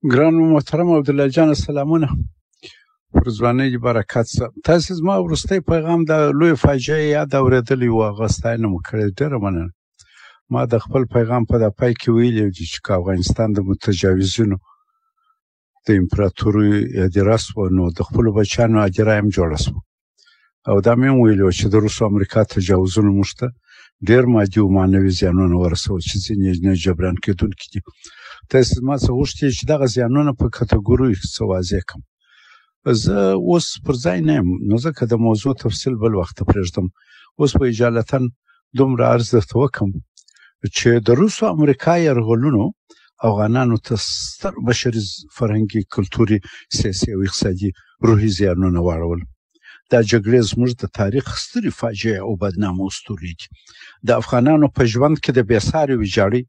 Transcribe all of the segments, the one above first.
ګران محترم عبدالله جان سلامونه پر ځوانۍ دې برکت شه. تاسې زما وروستی پیغام د لوی فاجعې یاد اورېدلی و، هغه ستاینه مو کړې، ډېره مننه. ما د خپل پیغام په پای کې ویلي دي چې که افغانستان د متجاوزینو د امپراتورۍ هدیره سوه نو د خپلو بچیانو هدیره هم جوړه سوه. او دا مې هم ویلي وو چې د روس او امریکا تجاوزونو موږ ته ډېر مادي او معنوي زیانونه ورسول چې ځینې یې نه جبران کېدونکي دي. تاسې زما څه غوښتي چې دغه زیانونه په کټګوریو څه واضح کړم. زه اوس پر ځای نه یم، نو ځکه د موضوع تفصیل بل وخت ته پرېږدم. اوس به اجالتا دومره عرض درته وکړم چې د روس او امریکا یرغلونو افغانانو ته ستر بشري فرهنګي کلتوري سیاسي او اقتصادي روحي زیانونه واړول. دا جګړې زموږ د تاریخ سترې فاجعې او بدنامه اسطورې دي. د افغانانو په ژوند کې د بېسارې ویجاړۍ،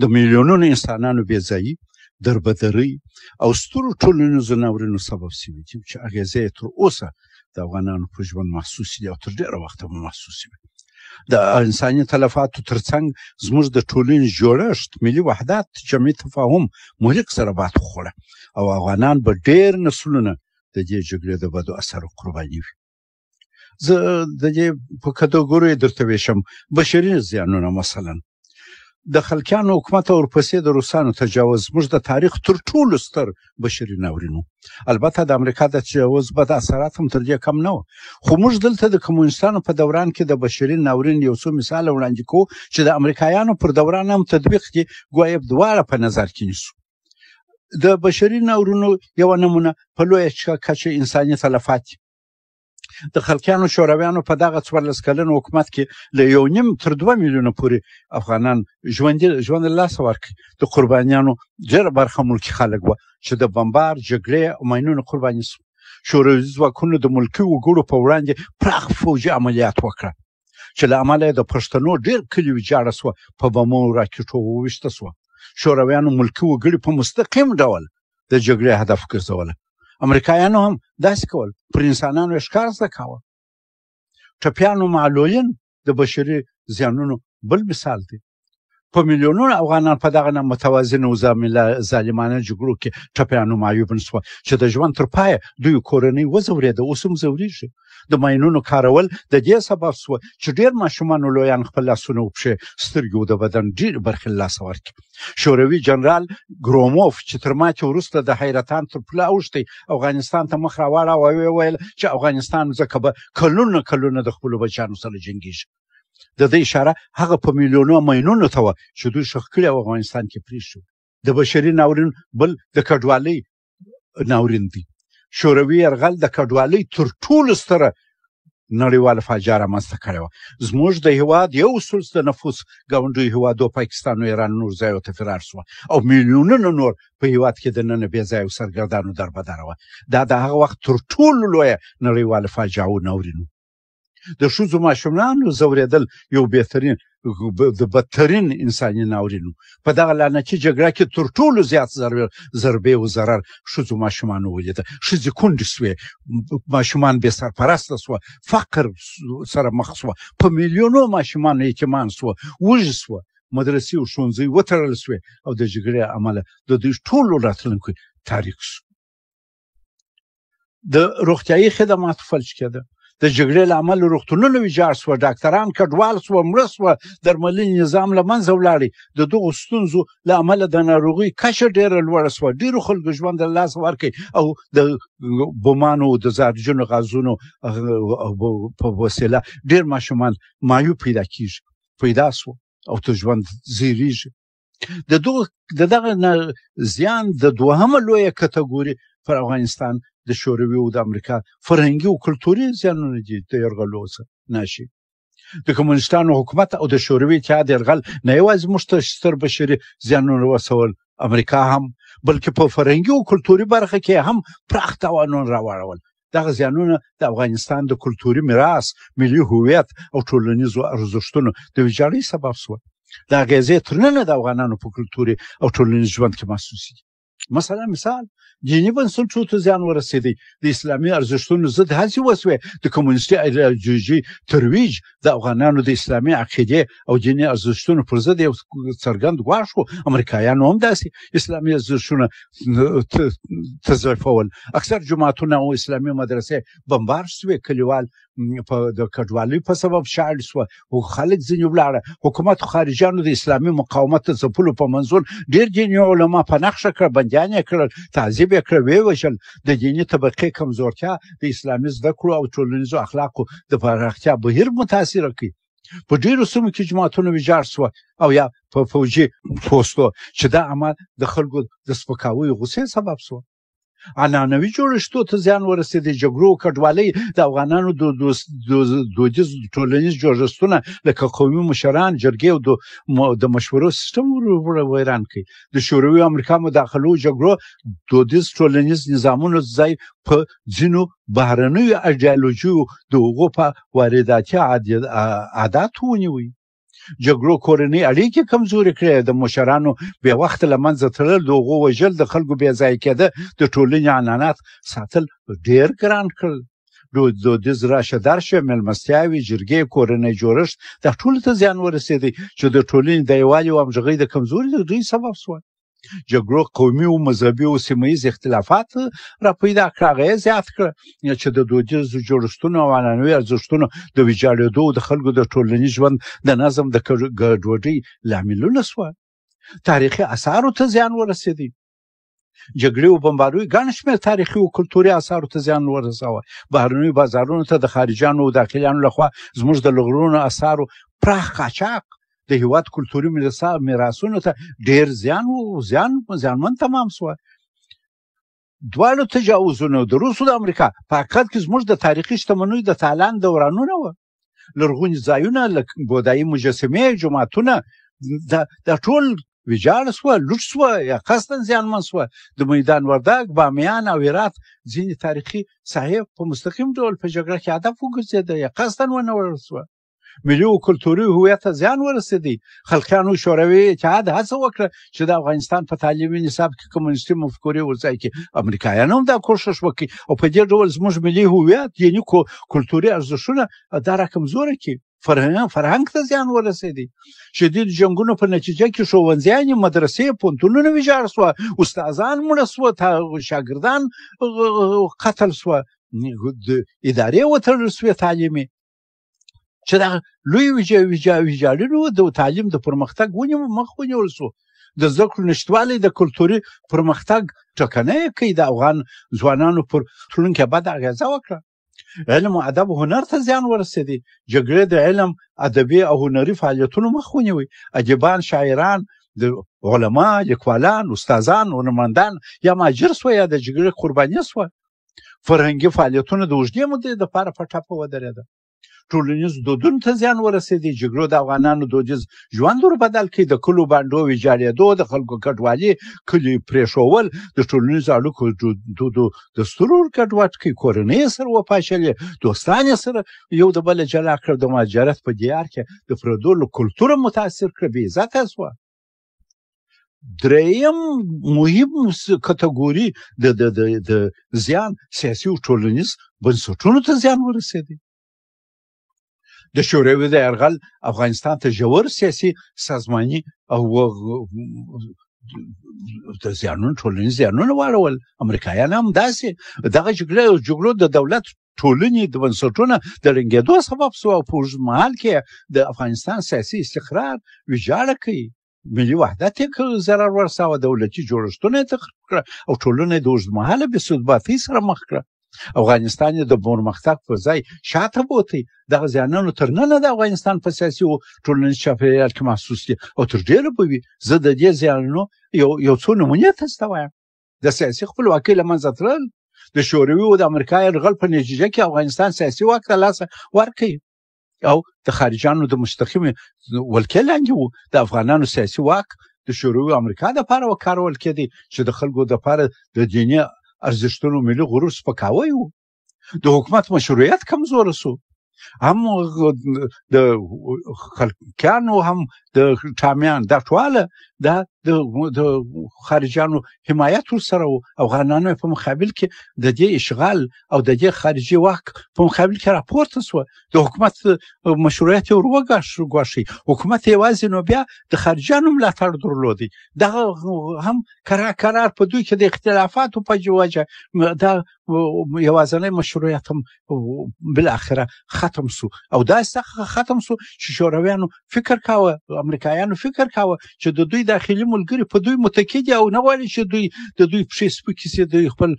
د میلیونونو انسانانو بېځایي، دربدرۍ او سترو ټولنیزو ناورینو سبب شوي دي چې اغېزې یې تر اوسه د افغانانو په ژوند محسوسې دي او تر ډېره وخته به محسوسې وي. د انساني تلفاتو ترڅنګ زموږ د ټولنې جوړښت، ملي وحدت، جمعي تفاهم مهلک ضربات وخوړه او افغانان به ډېر نسلونه د دې جګړې د بدو اثرو قرباني وي. زه د دې په کټګوریو درته ویشم. بشري زیانونه مثلا د خلکیانو حکومت او ورپسې د روسانو تجاوز زموږ د تاریخ تر ټولو ستر بشري ناورین و. البته د امریکا د تجاوز بد اثرات هم تر دې کم نه و، خو موږ دلته د کمونیستانو په دوران کې د بشري ناورین یو څو مثاله وړاندې کوو چې د امریکایانو پر دوران هم تطبیق دي، ګویا دواړه په نظر کې نیسو. د بشري ناورینو یوه نمونه په لویه کچه انساني تلفات دي. د خلکیانو شورویانو په دغه 14 کلن حکومت کې له 1.5 تر 2 میلیونه پورې افغانان ژوند له لاسه ورکړي. د قربانیانو ډېره برخه ملکي خلک وه چې د بمبار، جګړې او ماینونو قرباني سو. شوروي ځواکونو د ملکي وګړو په وړاندې پراخ فوجي عملیات وکړه چې له امله یې د پښتنو ډېر کلي ویجاړه سوه، په بمو او راکټو وویشته سوه. شورویانو ملکي وګړي په مستقیم ډول د جګړې هدف ګرځوله. امریکایانو هم داسې کول، پر انسانانو یې ښکار زده کاوه. ټپیانو معلولین د بشري زیانونو بل مثال دی. په میلیونونو افغانان په دغه متوازن او ظالمانه جګړو کې ټپیانو معیوبن سوه چې د ژوند تر پایه دوی کورنۍ وځورېده، اوس هم ځورېږي. د ماینونو کارول د دې سبب سوه چې ډېر ماشومان او لویان خپل لاسونه او پښې، سترګې او د بدن ډېرې برخې له لاسه ورکړي. شوروي جنرال ګروموف چې تر ماتې وروسته د حیرتان تر پله اوښتی افغانستان ته مخ راواړاوه او ویې ویل چې افغانستان ځکه به کلونه د خپلو بچیانو سره جنګېږي. د دې اشاره هغه په میلیونو ماینونو ته وه چې دوی ښخ کړي او افغانستان کې پرېښود. د بشري ناورین بل د کډوالۍ ناورین دی. شوروي یرغل د کډوالۍ تر ټولو ستره نړیواله فاجعه رامنځته کړې وه. زموږ د هېواد 1/3 د نفوس ګاونډیو هېوادو پاکستان او ایران نور ځایو ته فرار سوه او میلیونونه نور په هېواد کې دننه بې ځایه او سرګردانو دربدره وه. دا د هغه وخت تر ټولو لویه نړیواله فاجعه او ناورین و. د ښځو ماشومانو ځورېدل یو د بدترین انساني ناورین و. په دغه لعنتي جګړه کې تر ټولو زیات ضربې او ضرر ښځو ماشومانو ولیده. ښځې کونډې سوې، ماشومان بې سرپرسته سوه، فقر سره مخ سوه، په میلیونو ماشومان یتیمان سوه، وږي سوه، مدرسې او ښوونځي وتړل سوې او د جګړې امله د دوی ټولو راتلونکی تاریک سو. د روغتیایي خدماتو فلج کېده. د جګړې له امله روغتونونه ویجاړ سوه، ډاکتران کډوال سوه، مړه سوه، درملنې نظام له منځه ولاړی. د دغو ستونزو له امله د ناروغۍ کچه ډېره لوړه سوه، ډېرو خلکو ژوند له لاسه ورکړي او د بمانو او د زهرجنو غازونو په وسیله ډېر ماشومان معیوب پیدا سوه او تر ژوند زیریږي. د دغه زیان د دوهمه لویه کټګوري پر افغانستان د شوروي او د امریکا فرهنګي او کلتوري زیانونه دي. د یرغلو څخه ناشي د کمونیستانو حکومت او د شوروي اتحاد یرغل نه یوازې موږ ته ستر بشري زیانونه ورسول، امریکا هم، بلکې په فرهنګي او کلتوري برخه کې هم پراخ تاوانونه راوړول. دغه زیانونه د افغانستان د کلتوري میراث، ملي هویت او ټولنیزو ارزښتونو د ویجاړۍ سبب سوه. دا اغېزې تر ننه د افغانانو په کلتوري او ټولنیز ژوند کې محسوسې دي. مثلا مثال دیني بنسټونو ته زیان ورسېدی د اسلامي ارزښتونو ضد هڅې وسوې د کمونیستي ایډیالوژي ترویج د افغانانو د اسلامي عقیدې او دیني ارزښتونو پر ضد یو څرګند ګواښ و امریکایانو هم داسې اسلامي ارزښتونه تضعیفول اکثر جوماتونه او اسلامي مدرسې بمبار شوې کلیوال په د کډوالۍ په سبب شاړ شو او خلک ځینې ولاړه حکومت خارجيانو د اسلامي مقاومت د ځپلو په منظور ډېر دیني علما په نقشه کړ بندیان یې کړل تعذیب یې کړ ویې وژل د دیني طبقې کمزورتیا د اسلامي زده کړو او ټولنیزو اخلاقو د پراختیا بهیر متاثره کړي په ډېرو سیمو کې جوماتونه ویجاړ شوه او یا په فوجي پوستو چې دا عمل د خلکو د سپکاوي غوسې سبب شو عنعنوي جوړښتونو ته زیان ورسېدی جګړو کډوالۍ د افغانانو دودیز ټولنیز جوړښتونه لکه قومي مشران جرګې او د مشورو سیستم ویران کړي د شوروي امریکا مداخلو جګړو دودیز ټولنیز نظامونو ځای په ځینو بهرنیو ایډیالوژیو د هغو په وارداتي عاداتو ونیوي جګړو کورنۍ اړیکې کمزورې کړې د مشرانو بې وخته له منځه تلل د هغو وژل د خلکو بې ځایه کېده د ټولنې عنعنات ساتل ډېر ګران کړل دودیز راشه درشه مېلمستیاوې جرګې کورنۍ جوړښت دا ټولو ته زیان ورسېدی چې د ټولنې د یووالي او همغږۍ د کمزوري د دوی سبب شوه جګړو قومي او مذهبي او سیمه ییز اختلافات را پیدا کړه هغه یې زیات کړه چې د دودیزو جوړښتونو او عنعنوي ارزښتونو د ویجاړېدو د خلکو د ټولنیز ژوند د نظم د ګډوډۍ لاملونه شوه تاریخي اثارو ته زیان ورسېدی جګړې او بمباریو ګڼ شمېر تاریخي او کلتوري اثارو ته زیان ورساوه بهرنیو بازارونو ته د خارجیانو او داخلیانو لخوا زموږ د لرغونو اثارو پراخ قاچاق د هیواد کلتوري میراثونو ته ډېر زیانمن تمام شوه دواړو تجاوزونو د روس او د امریکا په حقیقت کې زموږ د تاریخي شتمنیو د تالان دورانونه وه لرغوني ځایونه لکه بودایي مجسمې جوماتونه دا ټول ویجاړ شوه لوټ شوه یا قصدا زیانمن شوه د میدان وردګ بامیان او هرات ځینې تاریخي ساحې په مستقیم ډول په جګړه کې هدف وګرځېده یا قصدا ونه وړل شوه ملي او کلتوري هویت ته زیان ورسېدی خلقیانو شوروي اتحاد هڅه وکړه چې د افغانستان په تعلیمي نصاب کې کمونیستي مفکورې ورځای کړي امریکایان هم دا کوښښ وکړي او په دې ډول زموږ ملي هویت یعنې کلتوري ارزښتونه دا راکمزوره کړي فرهنګ ته زیان ورسېدی شدید جنګونو په نتیجه کې ښوونځیانې مدرسې پوهنتونونه ویجاړ شوه استادان مړه شوه شاګردان قتل شوه ادارې وتړل شوې تعلیمي چې دا لوی ویجاړونو د تعلیم د پرمختګ مخ ونیول شو د زده کړو نشتوالی د کلتوري پرمختګ ټکنی کوي د افغان ځوانانو پر راتلونکي بده اغېزه وکړه علم او ادب او هنر ته زیان ورسېدی جګړې د علم ادبي او هنري فعالیتونو مخ ونیوي ادیبان شاعران د علما لیکوالان استادان هنرمندان یا مهاجر شوه یا د جګړې قرباني شوه فرهنګي فعالیتونه د اوږدې مودې دپاره په ټپه ودرېده ټولنیز دودونو ته زیان ورسېدی جګړو د افغانانو دودیز ژوند ور بدل کړي د کلو بانډو ویجاړېدو د خلکو کډوالي کلي پرېښول د ټولنیزو اړیکو دودو دستور ګډوډ کړي کورنۍ سره وپاشلې دوستان یې سره یو د بله جلا کړ د مهاجرت په دیار کې د پردو له کلتوره متاثر کړه بې عزته شوه دریم مهم کټګوري د زیان سیاسي او ټولنیز بنسټونو ته زیان ورسېدی د شوروي د یرغل افغانستان ته ژور سیاسي سازماني او د زیانونو ټولنیز زیانونه واړول امریکایان هم داسې دغه جګړو د دولت ټولنې د بنسټونه د ړنګېدو سبب شو او په اوږد مهال کې د افغانستان سیاسي استقرار ویجاړه کړي ملي وحدت یې ضرر ورساوه دولتي جوړښتونه یې تخریب کړه او ټولنه یې د اوږدمهاله بېثباتۍ سره مخ کړه افغانستان د پرمختګ پر ځای شاته بوتی دغه زیانونه تر ننه د افغانستان په سیاسي او ټولنیز چاپېریال کې محسوس دي او تر ډېره به وي زه د دې زیانونو یو څو نمونې تاسو ته وایم د سیاسي خپلواکۍ له منځه تلل د شوروي او د امریکا یرغل په نتیجه کې افغانستان سیاسي واک ته لاس ورکړي او د خارجیانو د مستقیمې ولکې لاندې و د افغانانو سیاسي واک د شوروي او امریکا دپاره وکارول کېدی چې د خلکو دپاره د دیني ارزښتونو ملي غرور سپکاوی و د حکومت مشروعیت کمزوره شو هم د خلقیانو هم د ټامیان دا ټواله دا د خارجيانو حمایت ورسره و افغانانو په مقابل کې د دې اشغال او د دې خارجي واک په مقابل کې راپورته شو د حکومت مشروعیت ورغوښي حکومت یوازې نو بیا د خارجيانو ملاتړ درلودي دا هم قرار په دوی کې د اختلافاتو په وجه دا یوازنی مشروعیت هم بل اخره ختم شو او دا څخه ختم شو چې شورویانو فکر کاوه امریکایانو فکر کاوه چې د دوی داخلي ملګری په دوی متکی دي او نه غواړي چې دوی د دوی پښې سپکې سي د خپل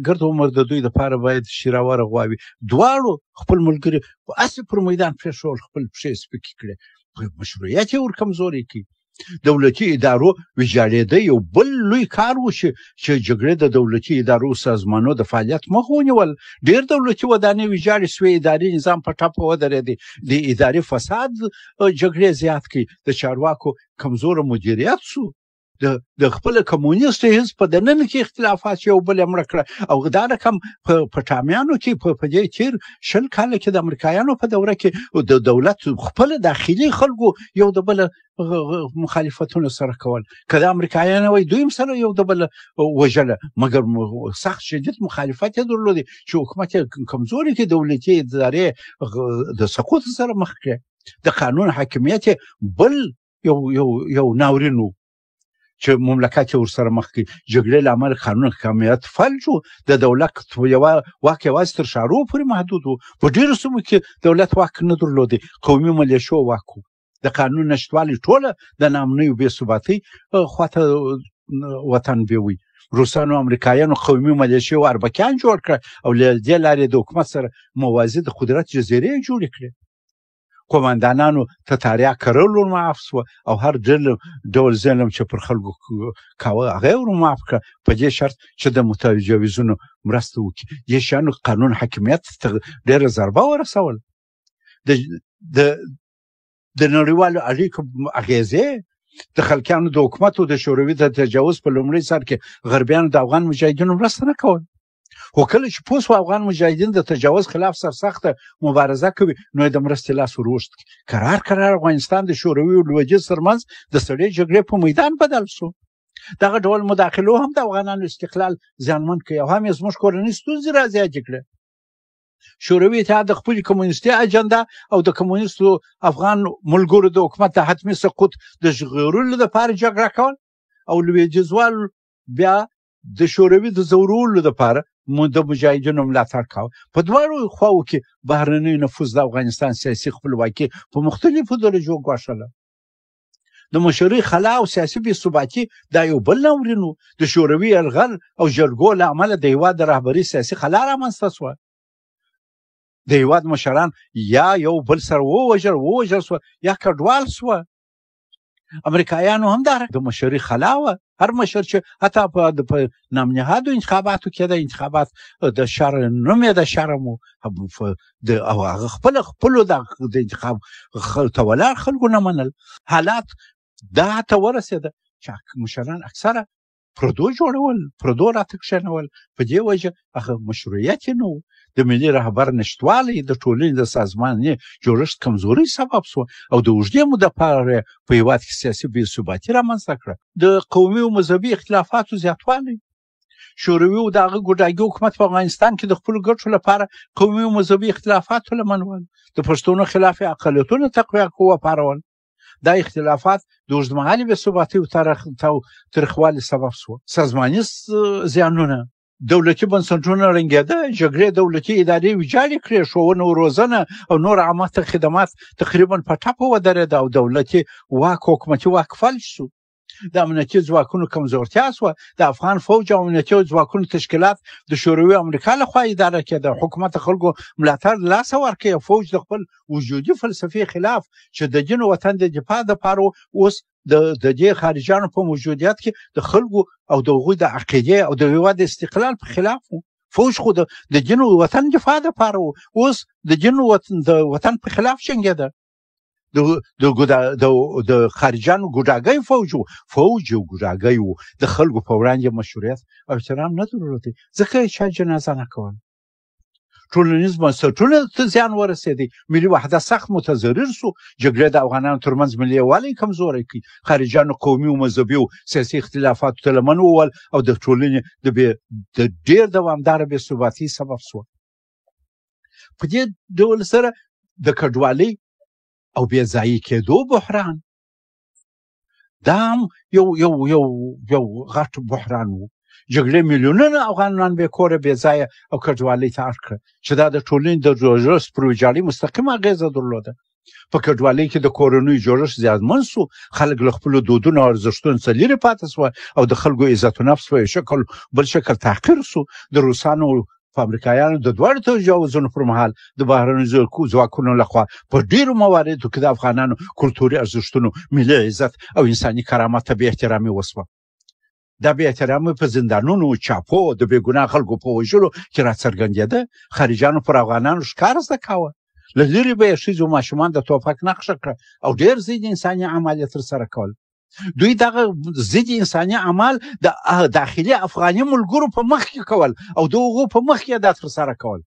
ګرد عمر د دوی لپاره باید شیراور غواوي دواړو خپل ملګری په اصل پر میدان پرېښول خپل پښې سپکې کړې مشروعیت یې ور کمزوري کړي دولتي ادارو ویجاړېده یو بل لوی کار و چې جګړې د دولتي ادارو سازمانونو د فعالیت مخه ونیول ډېر دولتي ودانۍ ویجاړې شوې اداري نظام په ټپه ودرېدی د اداري فساد جګړې زیات کړي د چارواکو کمزوره مدیریت شو د خپل کمونیست حزب په دننه کې اختلافات یو بل مړه کړه او دا رقم په ټامیانو کې په دې تیر شل کاله کې د امریکایانو په دوره کې د دولت خپل داخلي خلکو یو د بل مخالفتونه سره کول کله امریکایانو وای دوی سره یو د بل وجله مګر سخت شدید مخالفت درلودي چې حکومت کمزوري کې دولتي ادارې د سقوط سره مخ کړي د قانون حاکمیت بل یو ناورین چې مملکت ورسره مخ کې جګړې لامل قانون حاکمیت فلج د دولت یو واک یوازې تر شارو پورې محدود و په ډیرو سیمو کې دولت واک نه درلودي قومي ملیشو واک د قانون نشتوالي ټوله د ناامنۍ او بې ثباتۍ خواته وطن بیوي روسانو امریکایانو قومي ملیشې او اربکیان جوړ کړه او له دې لارې د حکومت سره موازي د قدرت جزیرې جوړې کړې قوماندانانو تتاریا کرلو معاف شو او هر ډول ظلم چې پر خلکو کاوه هغه ور معاف کړه په دې شرط چې د متجاوزونو مرسته وکړي دې شانو قانون حاکمیت ډېره ضربه ورسول د نړیوالو اړیکو اغیزې د خلکیانو د حکومت او د شوروي د تجاوز په لومړي سر کې غربیانو د افغان مجاهدینو مرسته نه کوله خو کله چې پوس افغان مجاهدین د تجاوز خلاف سرسخته مبارزه کوي نو د مرستې لاس وروښت قرار افغانستان د شوروي او لویدیځ ترمنځ د سړې جګړې په میدان بدل شو دغه ډول مداخلو هم د افغانانو استقلال زیانمن کړي او هم یې زموږ کورنۍ ستونزې را زیاتې کړې شوروي اتحاد د خپل کمونیستي اجنډا او د کمونیستو افغان ملګرو د حکومت د حتمي سقوط د ژغورلو لپاره جګړه کول او لویدیځوال بیا د شوروي د ځورولو لپاره د مجاهدینو ملاتړ کاوه په دواړو خواو کې بهرنی نفوذ د افغانستان سیاسي خپلواکي په مختلفو درجو ګواښله د مشروع خلا او سیاسي بې ثباتي دا یو بل ناورین د شوروي یرغل او جرګو له امله د هیواد د رهبري سیاسي خلا رامنځته شوه د هیواد مشران یا یو بل سره ووژل شوه یا کډوال شوه امریکایانو هم د مشري خلا وه هر مشر چې حتی په نامنهادو انتخاباتو کې د انتخابات د شر نوم یې د شرم او هغه خپلو د انتخاب تولار خلکو نه منل حالات دا ته ورسېده چې مشران اکثره پردو جوړول پردو راته کښېنول په دې وجه هغه مشروعیت یې نه و د ملي رهبر نشتوالی د ټولنې د سازماني جوړښت کمزوري سبب شو او د اوږدې مودې لپاره په هېواد کې سیاسي بې ثباتي رامنځته کړه د قومي او مذهبي اختلافاتو زیاتوالی شوروي او د هغه ګوډاګي حکومت په افغانستان کې د خپلو ګټو لپاره قومي او مذهبي اختلافاتو له منول د پښتنو خلاف اقلیتونو تقویه وپارول دا اختلافات د اوږدمهالې بې ثباتۍ او تریخوالي سبب شو سازمانیز زیانونه دولتي بنسټونه ړنګېده جګړې دولتي ادارې ویجاړې کړې ښوونه او روزنه او نور عامه خدمات تقریبا په ټپه ودرېده او دولتي واک حکومتي واک فلج شو د امنیتي ځواکونو کمزورتیا شوه د افغان فوج او امنیتي ځواکونو تشکیلات د شوروي امریکا لخوا اداره کېده حکومت خلکو ملاتړ له لاسه ورکړي فوج د خپل وجودي فلسفې خلاف چې د دین او وطن د دفاع دپاره اوس د دې خارجیانو په موجودیت کې د خلکو او د هغوی د عقیدې او د هېواد استقلال په خلاف فوج خو د دین او وطن دفاع دپاره اوس د دین او وطن په خلاف جنګېده د خارجانو ګوډاګی فوج او ګوډاګی د خلکو په وړاندې مشروعیت او احترام نه درلودی ځکه یې چا جنازه نه کوله ټولنیز بنسټونه ته زیان ورسېدی، ملي وحدت سخت متضرر سو، جګړې د افغانانو ترمنځ ملي یووالی کمزوری کړي، خارجیانو قومي او مذهبي او سیاسي اختلافاتو ته لمن ووهل او د ټولنې د ډېر دوامداره بې ثباتۍ سبب سوه. په دې ډول سره د کډوالۍ او بې ځایي کېدو بحران دا هم یو غټ بحران و. جګړې میلیونونه افغانان بې کوره بې ځایه او کډوالۍ ته اړ کړه چې دا د ټولنې د جوړښت پر ویجاړۍ مستقیمه اغېزه درلوده. په کډوالۍ کې د کورنیو جوړښت زیانمن سو، خلک له خپلو دودونو او ارزښتونو څخه لرې پاتې سوه او د خلکو عزت نفس په یو بل شکل تحقیر سو. د روسانو په امریکایانو د دواړو تجاوزونو پر مهال د بهرنیو ځواکونو لخوا په ډېرو مواردو کې د افغانانو کلتوري ارزښتونو، ملي عزت او انساني کرامت ته بې احترامي وسوه. دا بې احترامي په زندانونو، چاپو، د بې ګناه خلکو په وژلو کې راڅرګندېده. خارجیانو پر افغانانو ښکار زده کاوه، له لرې به یې ښځو ماشومان د توپک نقشه کړه او ډېر ضد انساني اعمال یې ترسره کول. دوی دغه ضد انساني اعمال د داخلي افغاني ملګرو په مخ کې کول او د هغو په مخ کې دا ترسره کول.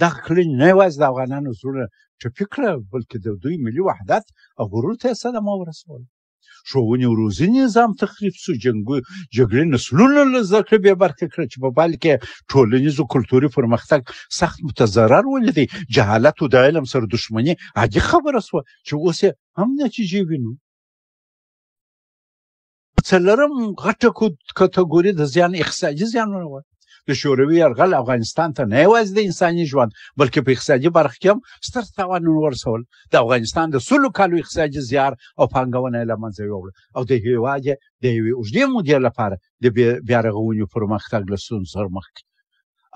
دغه کړنې نه یوازې د افغانانو زړونه ټپي کړه، بلکې د دوی ملي وحدت او غرور ته یې صدمه ورسول. ښوونې او روزنې نظام تخریب سو، جګړې نسلونه له زده کړې بې برخې کړه چې په پایله کې ټولنیز او کلتوري پرمختګ سخت متضرر ولیدی. جهالت او د علم سره دښمني عادي خبره سوه چې اوس یې هم نتیجې وینو. څلورم غټه کټګوري د زیان اقتصادي زیانونه وه. د شوروي یرغل افغانستان ته نه یوازې د انساني ژوند بلکې په اقتصادي برخه کې هم ستر تاوانونه ورسول. د افغانستان د 100 کالو اقتصادي زیار او پانګونه یې له منځه یوړه او د هېواد یې د یوې اوږدې مودې لپاره د بیا رغونې پرمختګ له ستونزو سره مخ کړ.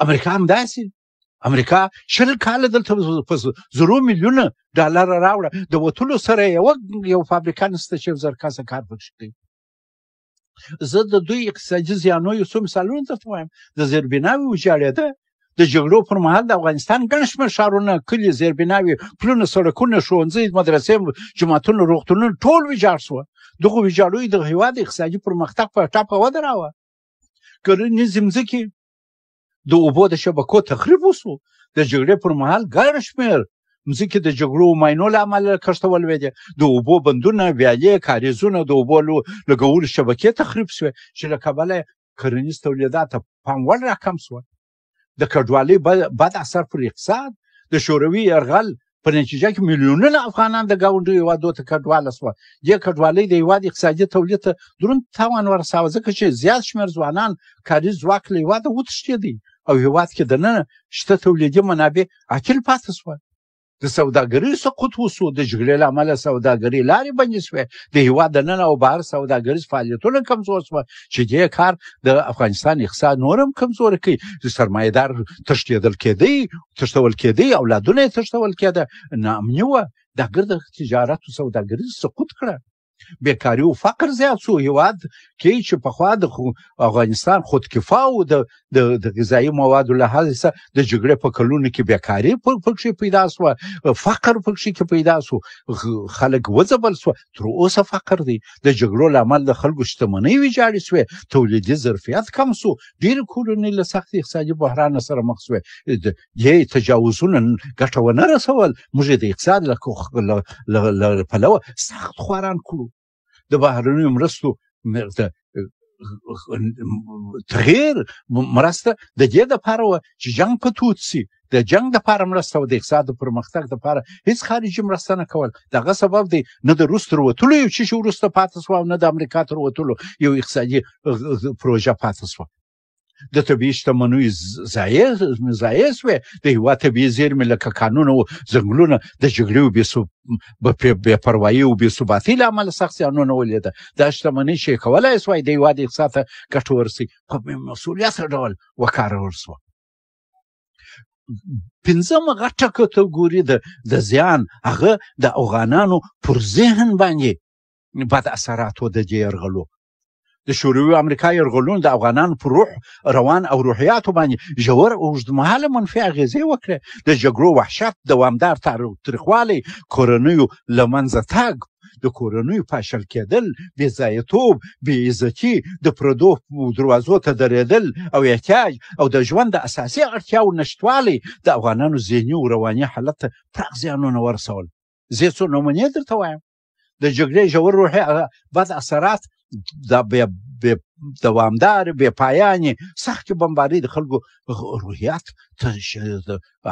امریکا هم داسې. امریکا 20 کاله دلته په زرو میلیونه ډالر راوړه، د وتلو سره یو فابریکه نشته چې 1000 کسه کار پکې کوي. زه د دوی اقتصادي زیانونو یو څو مثالونه درته وایم. د زیربناوي ویجاړېده. د جګړو پر مهال د افغانستان ګڼ شمېر ښارونه، کلي، زیربناوي، پلونه، سړکونه، ښوونځي، مدرسې، جوماتونه، روغتونونه ټول ویجاړ سوه. دغو ویجاړیو د هېواد اقتصادي پرمختګ په ټپه ودراوه. کرنیزې مځکې، د اوبو د شبکو تخریب وسو. د جګړې پر مهال ګڼ شمېر مځکې د جګړو او ماینو له امله کښته ولوېدې. د اوبو بندونه، ویالې، کاریزونه، د اوبو لګولو شبکې تخریب سوې چې له کبله کرنیز تولیدات ته پام وړ راکم سوه. د کډوالۍ بد اثر پر اقتصاد. د شوروي یرغل په نتیجه کې میلیونونه افغانان د ګاونډیو هېوادو ته کډواله سوه. دې کډوالۍ د هېواد اقتصادي تولید ته دروند تاوان ورساوه، ځکه چې زیات شمېر ځوانان کاري ځواک له هېواده وتښتېدی او هېواد کې دننه شته تولیدي منابع عاطل پاتې سوه. د سوداګرۍ سقوط وسو. د جګړې له امله سوداګرۍ لارې بندې سوې. د هېواد دننه او بهر سوداګریز فعالیتونه کمزور سوه چې دې کار د افغانستان اقتصاد نور هم کمزوری کوي. سرمایه‌دار تښتول کېدی، اولادونه یې تښتول کېده، ناامني وه. دا ګرد تجارت او سوداګري سقوط کړه. بیکاري او فقر زیات سو. هېواد کې چې پخوا د افغانستان خودکفا او د غذایي موادو له لحاظه د جګړې په کلونو کې بیکاري پکښې پیدا سوه، فقر پکښې کې پیدا سو، خلک وځپل سوه. تر اوسه فقر دی. د جګړو له امله د خلکو شتمنۍ ویجاړې سوې، تولیدي ظرفیت کم سو، ډېرې کورنۍ له سخت اقتصادي بحران سره مخ سوې. دې تجاوزونه ګټه ونه رسول. موږ د اقتصاد له پلوه سخت خواران کړو. د بهرنیو مرستو تغییر مرسته د دې دپاره وه چې جنګ په تود سي. د جنګ دپاره مرسته او د اقتصاد د پرمختګ دپاره هېڅ خارجي مرسته نه کول. دغه سبب دی نه د روس تر وتلو یو څه وروسته پاتې سوه او نه د امریکا تر وتلو یو اقتصادي پروژه پاتې سوه. د طبیعي شتمنیو ضایع سوې. د هېواد طبیعي زیرمې لکه کانونه او ځنګلونه د جګړې او بې پروایي او بې ثباتۍ له امله سخت زیانونه ولیده. دا شتمنۍ چې کولی سوای د هېواد اقتصاد ته ګټه ورسوي په مسؤلیته ډول وکارول سوه. پنځمه غټه کټګوري د زیان هغه د افغانانو پر ذهن باندې بد اثرات و. د دې یرغلو د شوروي امریکا یرغلونو د افغانانو پر روح، روان او روحیاتو باندې ژور او اوږدمهاله منفي اغېزې وکړې. د جګړو وحشت، دوامدار تاریخوالی، کورنیو له منځه تګ، د کورنیو پاشل کېدل، بېځایتوب، بېعزتي، د پردو دروازو ته درېدل او احتیاج او د ژوند د اساسي اړتیاو نشتوالی د افغانانو ذهني او رواني حالت ته پراخ زیانونه ورسول. زه څو نمونې درته وایم. د جګړې ژور روحي بد اثرات، د دوامدار بې پایانې سختې بمبارۍ د خلکو روحیات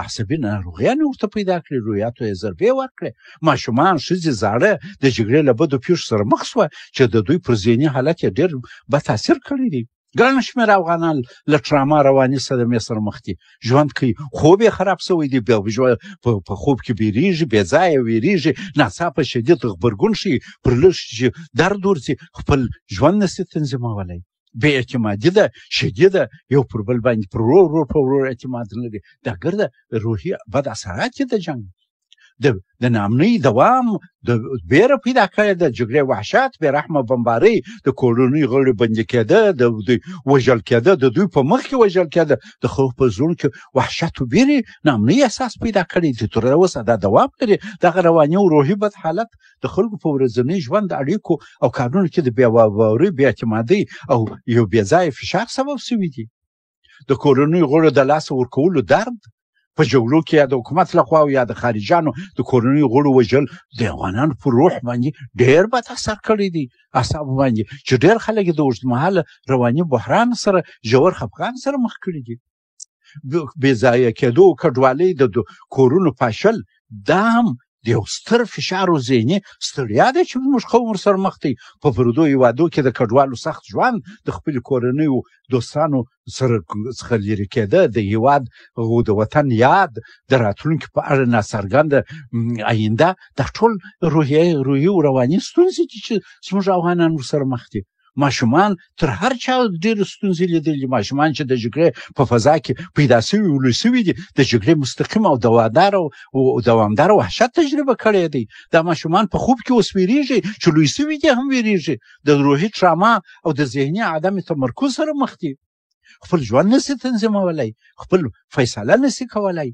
عصبي ناروغیانې ورته پیدا کړې، روحیاتو یې ضربې ورکړې. ماشومان، ښځې، زاړه د جګړې له بدو پیښو سره مخ شوه چې د دوی پر ذهني حالت یې ډېر بد تاثیر کړی دی. ګڼ شمېر افغانان له ټراما رواني صدمې سره مخ دي، ژوند کوي، خوب یې خراب شوی دی، په خوب کې بیریږي، بې ځایه ویریږي، ناڅاپه شدید غبرګون ښیي، پر لږ شي درد ورځي، خپل ژوند نشي تنظیمولی، بې اعتمادي ده شدیده، یو پر بل باندې پر ورور په ورور اعتماد نه لري. دا ګرده روحي بد اثرات دي د جنګ. د ناامنۍ دوام د بیره پیدا کړې ده، جګړې وحشت، بې رحمه بمبارۍ، د کورنیو غړي بندي کېده، د دوی وژل کېده، د دوی په مخ کې وژل کېده، د خلکو په زړونو کې وحشت و بیرې ناامنۍ احساس پیدا کړی دی. تر اوسه دا دوام لري. دغه رواني او روحي بد حالت د خلکو په ورځني ژوند، اړیکو او کارونو کې د بې باورۍ، بې اعتمادۍ او یو بې ځایه فشار سبب شوي دي. د کورنیو غړو د لاس ورکولو درد په جګړو کې یا د حکومت لخوا او یا د خارجانو د کورنیو غړو وژل د افغانانو پر روح باندې ډېر بد اثر کړی دی، اعصابو باندې، چې ډېر خلک د اوږدمهاله رواني بحران سره، ژور خفګان سره مخ کړي دي. بې ځایه کېدو او کډوالۍ، د کورونو پاشل، دا هم د یو ستر فشار او ذهني ستړیا ده چې موږ قوم ورسره مخ دی. په پردو هېوادو کې د کډوالو سخت ژوند، د خپلې کورنیو دوستانو څخه لرې کېده، د هېواد او د وطن یاد، د راتلونکي په اړه ناڅرګنده آینده، دا ټول روحي او رواني ستونزې دي چې زموږ افغانان ورسره مخ دي. ماشومان تر هر چا ډېرې ستونزې لیدلي. ماشومان چې د جګړې په فضا کې پیدا شوي او لوی شوي دي، د جګړې مستقیم او دوامداره وحشت تجربه کړی دی. دا ماشومان په خوب کې اوس ویریږي، چې لوی شوي دي هم ویریږي، د روحي ټراما او د ذهني عدم تمرکز سره مخ دي. خپل ژوند نشي تنظیمولی، خپل فیصله نشي کولی،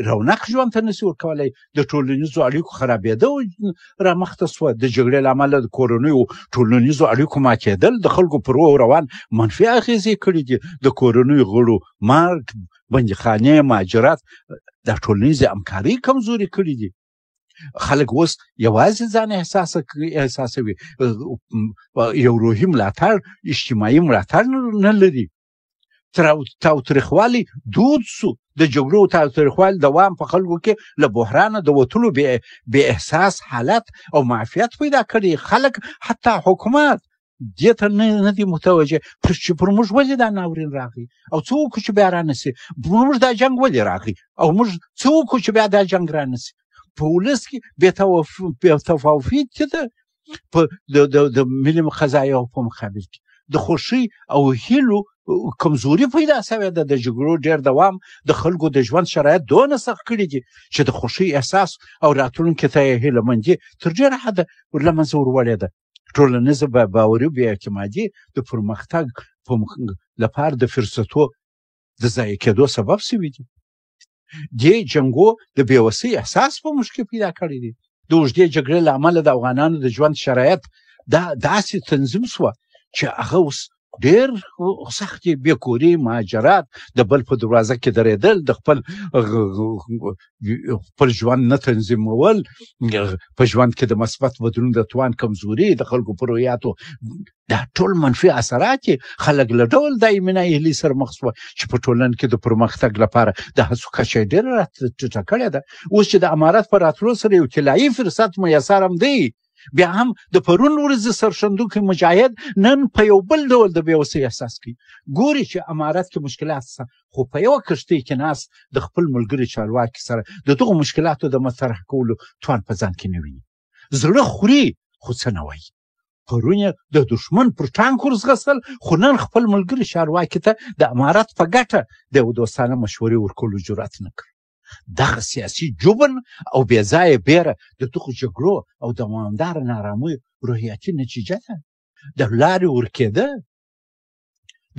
رونق ژوند ته نشي ورکولی. د ټولنیزو اړیکو خرابېده رامخته سوه. د جګړې له امله د کورنیو ټولنیزو اړیکو ماتېدل د خلکو پر روح او روان منفي اغېزې کړي دي. د کورنیو غړو مرګ، بندیخانې، مهاجرت، د ټولنیزې همکارۍ کمزوري کړي دي. خلک اوس یوازې ځان احساسوي، یو روحي ملاتړ، اجتماعي ملاتړ نه لري. تاوتریخوالی دود سو. د جګړو تاوتریخوالي دوام په خلکو کې له بحرانه د وتلو بې احساس حالت او معافیت پیدا کړي. خلک حتی حکومت دې ته نه دي متوجه چې پر موږ ولې دا ناورین راغی او څه وکړو چې بیا رانسي، موږ دا جنګ ولې راغی او موږ څه وکړو چې بیا دا جنګ رانسي. په ولس کې بې تفاوتي ده د ملي قضایاو په مقابل کې. د خوښۍ او هیلو کمزوري پیدا شوې ده. د جګړو ډېر دوام د خلکو د ژوند شرایط دونه سخت کړي دي چې د خوښۍ احساس او راتلونکي ته یې هیلهمندي تر ډېره حده له منځه وروړې ده. ټولنیزه باوري بې اعتمادي د پرمختګ لپاره د فرصتو د ضایع کېدو سبب شوي دي. دې جنګو د بېوسۍ احساس په موږ کې پیدا کړی دی. د اوږدې جګړې له امله د افغانانو د ژوند شرایط داسې تنظیم شوه چې هغه اوس ډېر سخت دي. بېکوري، مهاجرت، د بل په دروازه کې درېدل، د خپل ژوند نه تنظیمول، په ژوند کې د مثبت بدلون د توان کمزوري، د خلکو په روحیاتو، دا ټول منفي اثرات دي. خلک له ډول دایمي ناهیلۍ سره مخ شوه چې په ټولنه کې د پرمختګ لپاره د هڅو کچه یې ډېره راټیټه کړې ده. اوس چې د امارت په راتلو سره یو طلایي فرصت میسر هم دی، بیا هم د پرون ورځې سرښندونکی مجاهد نن په یو بل ډول د بېوسۍ احساس کوي. ګوري چې امارت کې مشکلات شته، خو په یوه کښتۍ کې ناست د خپل ملګري چارواکي سره د دغو مشکلاتو د مطرح کولو توان په ځان کې نه ویني. زړه خوري خو څه نه وایي. پرون یې د دښمن پر ټانک ورځغستل، خو نن خپل ملګري چارواکي ته د امارت په ګټه د یو دوستانه مشورې ورکولو جرأت نه کوي. دغه سیاسي جبن او بې ځایه بیره د دغو جګړو او دوامداره ناارامۍ روحیاتي نتیجه ده. د لارې ورکېده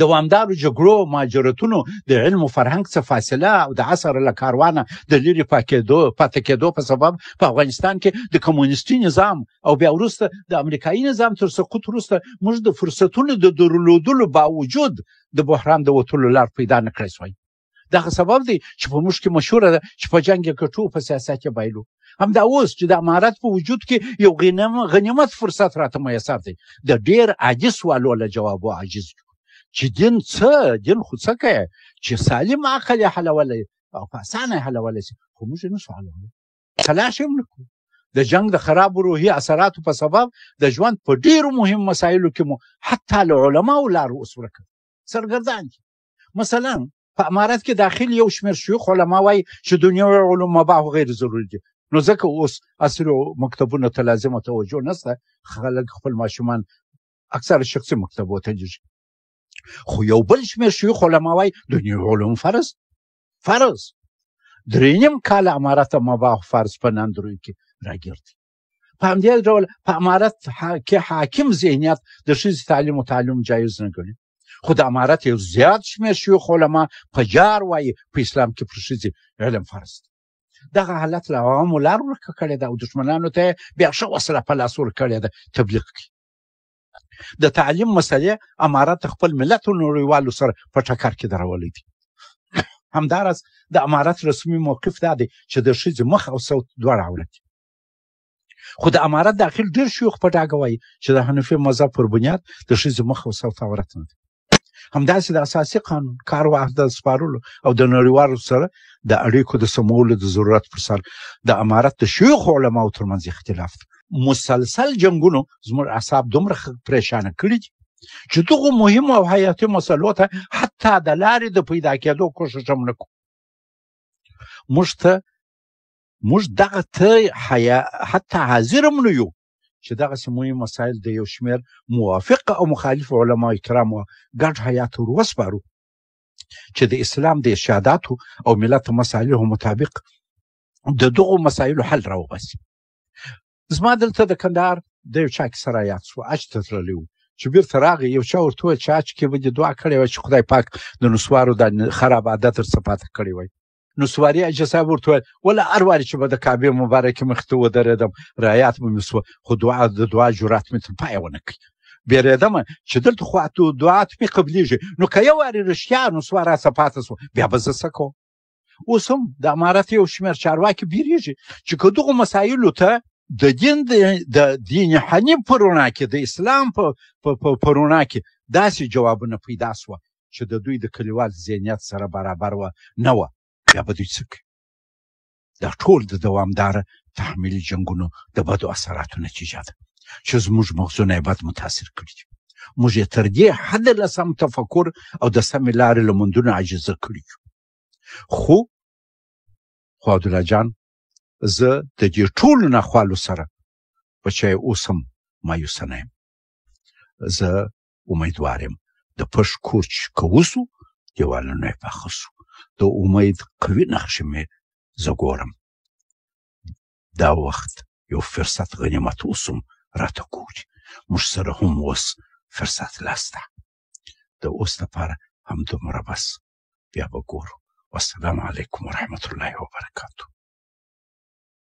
دوامدارو جګړو مهاجرتونو د علم او فرهنګ څخه فاصله او د عصر له کاروانه د لرې پاتې کېدو په سبب په افغانستان کې د کمونیستي نظام او بیا وروسته د امریکایي نظام تر سقوط وروسته موږ د فرصتونو د درلودلو باوجود د بحران د وتلو لار پیدا نه کړی سوی. دغه سبب دی چې په موږ کې مشهوره ده چې په جنګ کې کټو په سیاست کې بایلو. همدا اوس چې د امارت په وجود کې یو غنیمت فرصت راته میسر دی د ډېر عاجز سوالو له جوابو عاجز چې دین خو څه کوي چې سالم عقل یې حلولی او په اسانه یې حلولی شي خو موږ یې نشو حلولی. تلاش یې هم نه کوو. د جنګ د خرابو روحي اثراتو په سبب د ژوند په ډېرو مهم مسایلو کې مو حتی له علماو لار اوس ورکه سرګردان دي. مثلا په امارت کې داخل یو شمېر شیوخ علما وایي چې دنیوي علوم مباح و غیر ضروري دي. نو ځکه اوس عصري مکتبونو ته لازمه توجه نشته، خلک خپل ماشومان اکثر شخصي مکتبو ته لیږي. خو یو بل شمېر شیوخ علما وایي دنیوي علوم فرض 3.5 کاله امارت مباح فرض په ناندروي کې راګرځي. په همدې ډول په امارت کې حاکم ذهنیت د ښځې تعلیم جایز نه ګڼي. خو د امارت یو زیات شمېر شیوخ علما په جار وایي په اسلام کې پر ښځې علم فرض دی. دغه حالت له عوامو لار ورکه کړې ده او دښمنانو ته بیا ښه وسله په لاس ورکړې ده تبلیغ کړي. د تعلیم مسلې امارت خپل ملت او نړیوالو سره په ټکر کې درولی دي. همداراز د امارت رسمي موقف دا دی چې د ښځې مخ او صوت دواړه عورت دي. خو د امارت داخل ډېر شیوخ په ډاګه وایي چې د حنفي مذهب پر بنیاد د ښځې مخ او صوت عورت نه دی. همداسې د اساسي قانون کار او عهد سپارلو او د نړیوالو سره د اړیکو د سمولو د ضرورت پر سر د امارت د شیوخ علماو ترمنځ اختلاف دی. مسلسل جنګونو زموږ اعصاب دومره پریشانه کړي دي چې دغو مهمو او حیاتي مسلو ته حتی د لارې د پیدا کېدو کوښښ هم نه کوو. موږ دغه ته حتی حاضر هم نه یو چې دغسې مهم مسایل د یو شمېر موافق او مخالف علما کرامو ګډ حیات ور وسپارو چې د اسلام د ارشاداتو او ملت مسایلو مطابق د دغو مسایلو حل راوباسي. زما دلته د کندهار د یو چا کیسه رایاد شوه. حج ته تللی و چې بیرته راغی. یو چا ورته وویل چې حج کې به دې دعا کړې وای چې خدای پاک د نسوارو د خراب عادت درڅه پاته کړی وای. نسواري حاجي صاحب ورته وویل وله هر وارې چې به د کعبې مبارکې مخې ته ودرېدم رعایت به مې سوه خو د دعا جرات مې تر پایه ونه کړي. بیرېدمه چې دلته خو دعات مې قبلېږي نو که یو وارې رښتیا نسوار راڅه پاته سوه بیا به زه څه کوم. اوس هم د امارت یو شمېر چارواکي بیریږي چې که دغو مسایلو ته د دین حنیف په رڼا کې د اسلام په رڼا کې داسې جوابونه پیدا سوه چې د دوی د کلیوال ذهنیت سره برابر نه وه بیا به دوی څه کوي. دا ټول د دوامداره تحمیلي جنګونو د بدو اثراتو نتیجه ده چې زموږ مغزونه یې بد متاثر کړي دي. موږ یې تر دې حده له سم تفکر او د سمې لارې له موندلو عاجزه کړي یو. خو عبدالله جان زه د دې ټولو ناخوالو سره بچی اوس هم مایوسه نه یم. زه امیدوار یم د پښ کور چې که وسو دیوالونه یې پاخه سو. د امید قوي نقشې مې زه ګورم. دا وخت یو فرصت غنیمت اوس هم راته ګوري. موږ سره هم اوس فرصت لاسته. د اوس لپاره همدومره بس. بیا به ګورو. والسلام علیکم ورحمة الله وبرکاته.